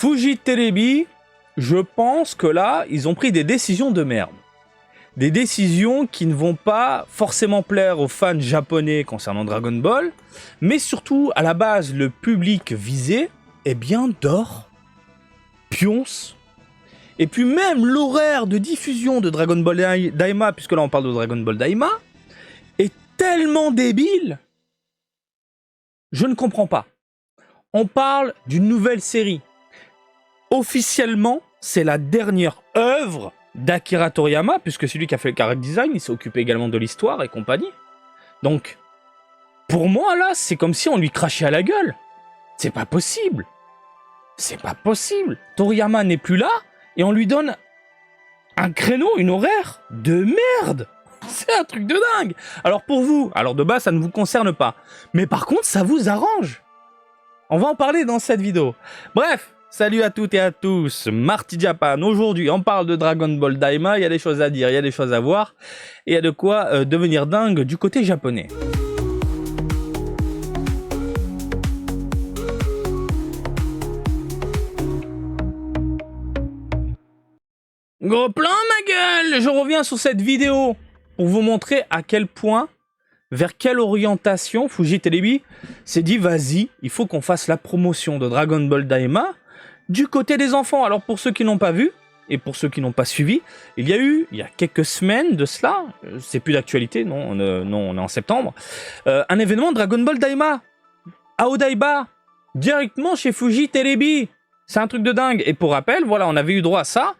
Fuji Telebi, je pense que là, ils ont pris des décisions de merde. Des décisions qui ne vont pas forcément plaire aux fans japonais concernant Dragon Ball, mais surtout, à la base, le public visé, eh bien, dort, pionce, et puis même l'horaire de diffusion de Dragon Ball Daima, puisque là on parle de Dragon Ball Daima, est tellement débile, je ne comprends pas. On parle d'une nouvelle série. Officiellement, c'est la dernière œuvre d'Akira Toriyama, puisque c'est lui qui a fait le character design, il s'est occupé également de l'histoire et compagnie. Donc, pour moi, là, c'est comme si on lui crachait à la gueule. C'est pas possible. C'est pas possible. Toriyama n'est plus là, et on lui donne un créneau, une horaire de merde. C'est un truc de dingue. Alors pour vous, alors de base, ça ne vous concerne pas. Mais par contre, ça vous arrange. On va en parler dans cette vidéo. Bref. Salut à toutes et à tous, Marty Japan. Aujourd'hui, on parle de Dragon Ball Daima. Il y a des choses à dire, il y a des choses à voir. Et il y a de quoi devenir dingue du côté japonais. Gros plan, ma gueule! Je reviens sur cette vidéo pour vous montrer à quel point, vers quelle orientation Fuji Telebi s'est dit, vas-y, il faut qu'on fasse la promotion de Dragon Ball Daima du côté des enfants. Alors pour ceux qui n'ont pas vu, et pour ceux qui n'ont pas suivi, il y a quelques semaines de cela, c'est plus d'actualité, non, on est en septembre, un événement Dragon Ball Daima, à Odaiba, directement chez Fuji Telebi. C'est un truc de dingue. Et pour rappel, voilà, on avait eu droit à ça,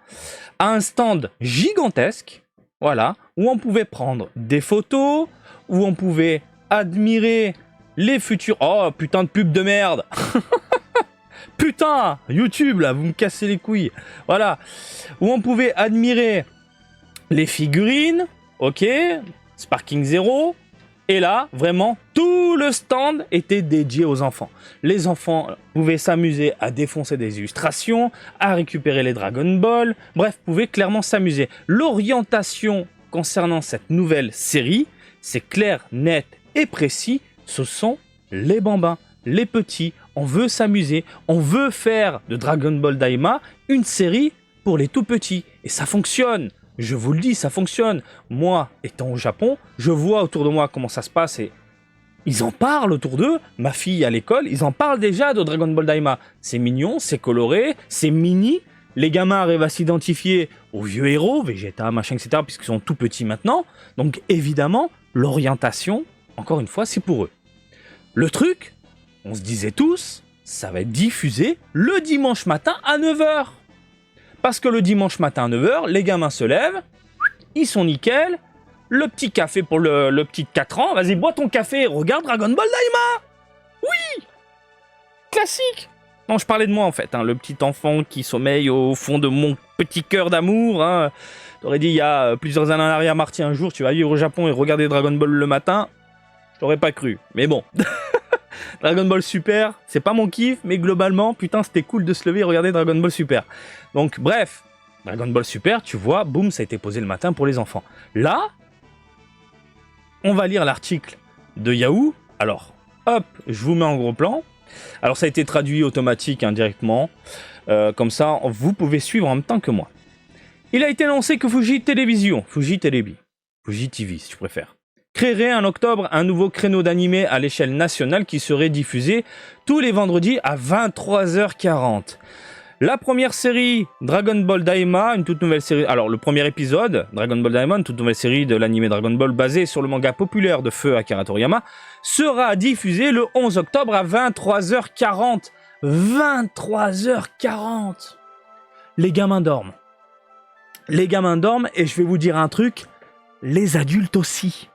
à un stand gigantesque, voilà, où on pouvait prendre des photos, où on pouvait admirer les futurs... Oh, putain de pub de merde. Putain, YouTube, là, vous me cassez les couilles. Voilà. Où on pouvait admirer les figurines, ok, Sparking Zero. Et là, vraiment, tout le stand était dédié aux enfants. Les enfants pouvaient s'amuser à défoncer des illustrations, à récupérer les Dragon Ball. Bref, pouvaient clairement s'amuser. L'orientation concernant cette nouvelle série, c'est clair, net et précis. Ce sont les bambins, les petits. On veut s'amuser, on veut faire de Dragon Ball Daima une série pour les tout petits. Et ça fonctionne, je vous le dis, ça fonctionne. Moi, étant au Japon, je vois autour de moi comment ça se passe et ils en parlent autour d'eux. Ma fille à l'école, ils en parlent déjà de Dragon Ball Daima. C'est mignon, c'est coloré, c'est mini. Les gamins arrivent à s'identifier aux vieux héros, Vegeta, machin, etc. puisqu'ils sont tout petits maintenant. Donc évidemment, l'orientation, encore une fois, c'est pour eux. Le truc... On se disait tous, ça va être diffusé le dimanche matin à 9 h. Parce que le dimanche matin à 9 h, les gamins se lèvent, ils sont nickel, le petit café pour le petit de 4 ans, vas-y, bois ton café, regarde Dragon Ball Daima. Oui, classique. Non, je parlais de moi en fait, hein, le petit enfant qui sommeille au fond de mon petit cœur d'amour. Hein. T'aurais dit il y a plusieurs années en arrière, Marty, un jour, tu vas vivre au Japon et regarder Dragon Ball le matin. Je t'aurais pas cru, mais bon... Dragon Ball Super, c'est pas mon kiff, mais globalement, putain, c'était cool de se lever et regarder Dragon Ball Super. Donc, bref, Dragon Ball Super, tu vois, boum, ça a été posé le matin pour les enfants. Là, on va lire l'article de Yahoo. Alors, hop, je vous mets en gros plan. Alors, ça a été traduit automatique, indirectement. Comme ça, vous pouvez suivre en même temps que moi. Il a été annoncé que Fuji Television, Fuji Telebi, Fuji TV, si tu préfères, créerait en octobre un nouveau créneau d'animé à l'échelle nationale qui serait diffusé tous les vendredis à 23h40. La première série, Dragon Ball Daima, une toute nouvelle série... Alors, le premier épisode, Dragon Ball Daima, une toute nouvelle série de l'animé Dragon Ball basé sur le manga populaire de feu Akira Toriyama, sera diffusé le 11 octobre à 23h40. 23h40. Les gamins dorment. Les gamins dorment et je vais vous dire un truc, les adultes aussi.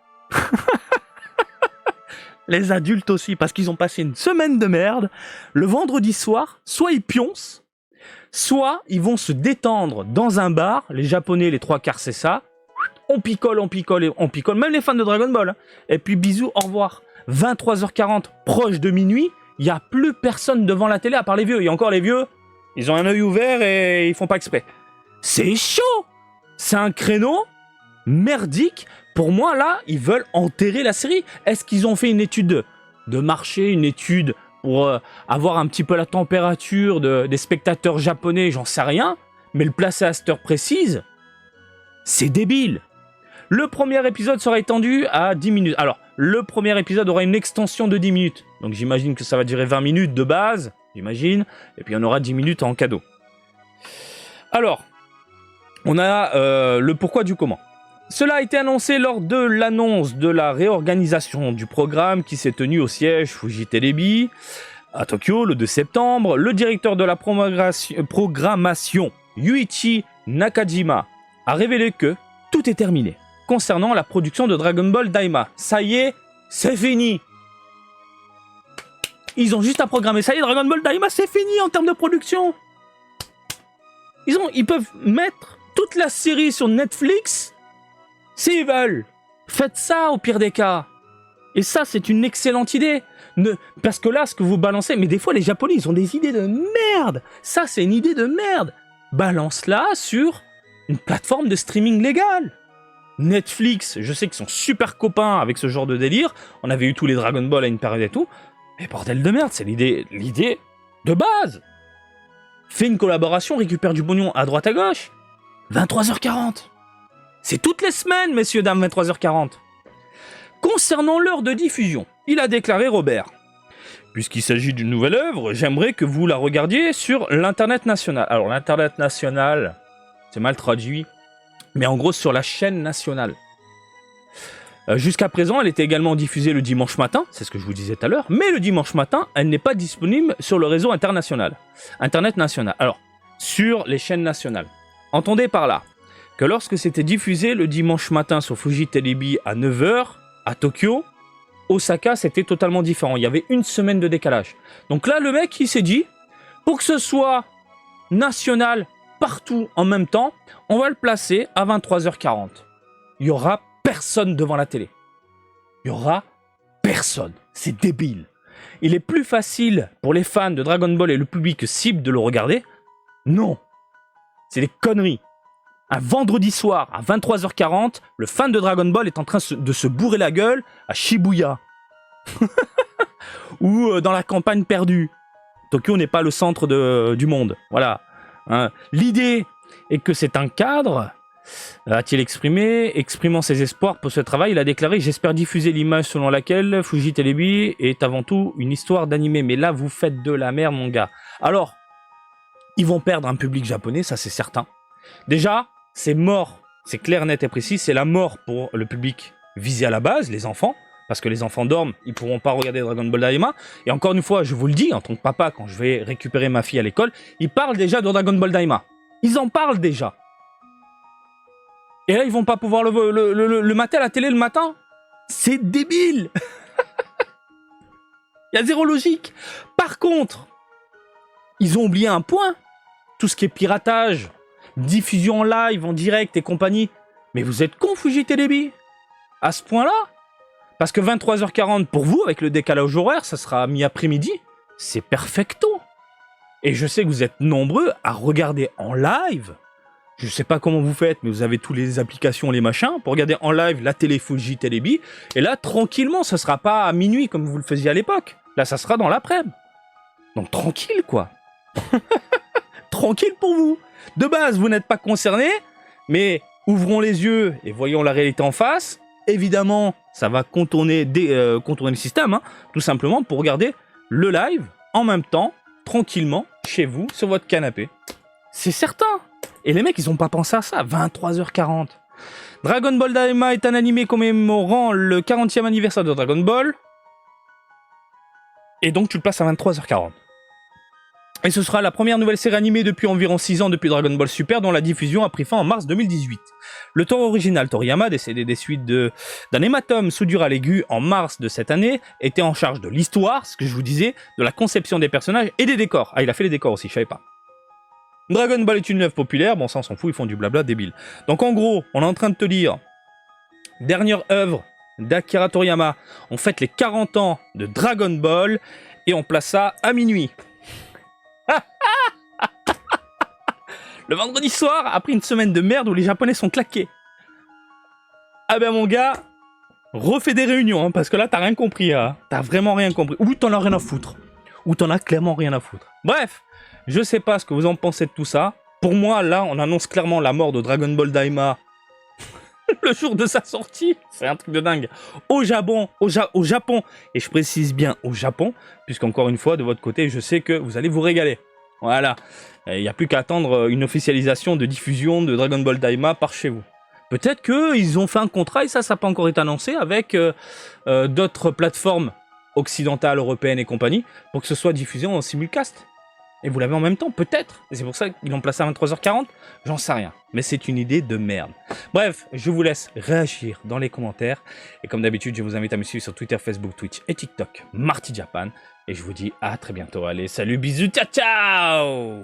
Les adultes aussi, parce qu'ils ont passé une semaine de merde. Le vendredi soir, soit ils pioncent, soit ils vont se détendre dans un bar. Les Japonais, les trois quarts, c'est ça. On picole, on picole, on picole. Même les fans de Dragon Ball. Hein. Et puis bisous, au revoir. 23h40, proche de minuit, il n'y a plus personne devant la télé à part les vieux. Il y a encore les vieux, ils ont un œil ouvert et ils font pas exprès. C'est chaud. C'est un créneau merdique. Pour moi, là, ils veulent enterrer la série. Est-ce qu'ils ont fait une étude de marché, une étude pour avoir un petit peu la température des spectateurs japonais, j'en sais rien, mais le placer à cette heure précise, c'est débile. Le premier épisode sera étendu à 10 minutes. Alors, le premier épisode aura une extension de 10 minutes. Donc j'imagine que ça va durer 20 minutes de base, j'imagine, et puis on aura 10 minutes en cadeau. Alors, on a le pourquoi du comment. Cela a été annoncé lors de l'annonce de la réorganisation du programme qui s'est tenue au siège Fuji Telebi à Tokyo le 2 septembre. Le directeur de la programmation, Yuichi Nakajima, a révélé que tout est terminé concernant la production de Dragon Ball Daima. Ça y est, c'est fini. Ils ont juste à programmer. Ça y est, Dragon Ball Daima, c'est fini en termes de production. Ils peuvent mettre toute la série sur Netflix s'ils veulent. Faites ça au pire des cas. Et ça, c'est une excellente idée. Parce que là, ce que vous balancez... Mais des fois, les Japonais, ils ont des idées de merde. Ça, c'est une idée de merde. Balance-la sur une plateforme de streaming légale. Netflix, je sais qu'ils sont super copains avec ce genre de délire. On avait eu tous les Dragon Ball à une période et tout. Mais bordel de merde, c'est l'idée de base. Fais une collaboration, récupère du pognon à droite à gauche. 23h40. C'est toutes les semaines, messieurs, dames, 23h40. Concernant l'heure de diffusion, il a déclaré Robert. Puisqu'il s'agit d'une nouvelle œuvre, j'aimerais que vous la regardiez sur l'Internet national. Alors, l'Internet national, c'est mal traduit, mais en gros, sur la chaîne nationale. Jusqu'à présent, elle était également diffusée le dimanche matin, c'est ce que je vous disais tout à l'heure, mais le dimanche matin, elle n'est pas disponible sur le réseau international. Internet national. Alors, sur les chaînes nationales. Entendez par là que lorsque c'était diffusé le dimanche matin sur Fuji Telebi à 9h, à Tokyo, Osaka, c'était totalement différent. Il y avait une semaine de décalage. Donc là, le mec, il s'est dit, pour que ce soit national partout en même temps, on va le placer à 23h40. Il y aura personne devant la télé. Il y aura personne. C'est débile. Il est plus facile pour les fans de Dragon Ball et le public cible de le regarder. Non. C'est des conneries. Un vendredi soir à 23h40, le fan de Dragon Ball est en train de se bourrer la gueule à Shibuya. Ou dans la campagne perdue. Tokyo n'est pas le centre du monde. Voilà. Hein. L'idée est que c'est un cadre, a-t-il exprimé, exprimant ses espoirs pour ce travail, il a déclaré « J'espère diffuser l'image selon laquelle Fuji Telebi est avant tout une histoire d'animé. » Mais là, vous faites de la merde, mon gars. Alors, ils vont perdre un public japonais, ça c'est certain. Déjà, c'est mort, c'est clair, net et précis, c'est la mort pour le public visé à la base, les enfants, parce que les enfants dorment, ils ne pourront pas regarder Dragon Ball Daima. Et encore une fois, je vous le dis, en tant que papa, quand je vais récupérer ma fille à l'école, ils parlent déjà de Dragon Ball Daima. Ils en parlent déjà. Et là, ils vont pas pouvoir le mater à la télé le matin. C'est débile. Il y a zéro logique. Par contre, ils ont oublié un point. Tout ce qui est piratage, diffusion en live, en direct et compagnie. Mais vous êtes con, Fuji Telebi, à ce point-là? Parce que 23h40 pour vous, avec le décalage horaire, ça sera mi-après-midi. C'est perfecto. Et je sais que vous êtes nombreux à regarder en live. Je sais pas comment vous faites, mais vous avez toutes les applications, les machins, pour regarder en live la télé Fuji Telebi. Et là, tranquillement, ça sera pas à minuit comme vous le faisiez à l'époque. Là, ça sera dans l'après-midi. Donc tranquille, quoi. Tranquille pour vous. De base, vous n'êtes pas concernés, mais ouvrons les yeux et voyons la réalité en face. Évidemment, ça va contourner le système, hein, tout simplement pour regarder le live en même temps, tranquillement, chez vous, sur votre canapé. C'est certain. Et les mecs, ils n'ont pas pensé à ça. 23h40. Dragon Ball Daima est un animé commémorant le 40e anniversaire de Dragon Ball. Et donc, tu le places à 23h40. Et ce sera la première nouvelle série animée depuis environ 6 ans depuis Dragon Ball Super, dont la diffusion a pris fin en mars 2018. Le L'auteur original Toriyama, décédé des suites d'un hématome sous-dural aigu en mars de cette année, était en charge de l'histoire, ce que je vous disais, de la conception des personnages et des décors. Ah, il a fait les décors aussi, je savais pas. Dragon Ball est une œuvre populaire, bon ça on s'en fout, ils font du blabla débile. Donc en gros, on est en train de te lire, dernière œuvre d'Akira Toriyama, on fête les 40 ans de Dragon Ball, et on place ça à minuit. Le vendredi soir, après une semaine de merde où les Japonais sont claqués. Ah ben mon gars, refais des réunions, hein, parce que là t'as rien compris, hein. T'as vraiment rien compris. Ou t'en as rien à foutre. ou t'en as clairement rien à foutre. Bref, je sais pas ce que vous en pensez de tout ça. Pour moi, là, on annonce clairement la mort de Dragon Ball Daima le jour de sa sortie. C'est un truc de dingue. Au Japon, et je précise bien au Japon, puisqu'encore une fois, de votre côté, je sais que vous allez vous régaler. Voilà. Il n'y a plus qu'à attendre une officialisation de diffusion de Dragon Ball Daima par chez vous. Peut-être qu'ils ont fait un contrat, et ça n'a pas encore été annoncé, avec d'autres plateformes occidentales, européennes et compagnie, pour que ce soit diffusé en simulcast. Et vous l'avez en même temps, peut-être. Et c'est pour ça qu'ils l'ont placé à 23h40. J'en sais rien. Mais c'est une idée de merde. Bref, je vous laisse réagir dans les commentaires. Et comme d'habitude, je vous invite à me suivre sur Twitter, Facebook, Twitch et TikTok, Marty Japan. Et je vous dis à très bientôt. Allez, salut, bisous, ciao, ciao!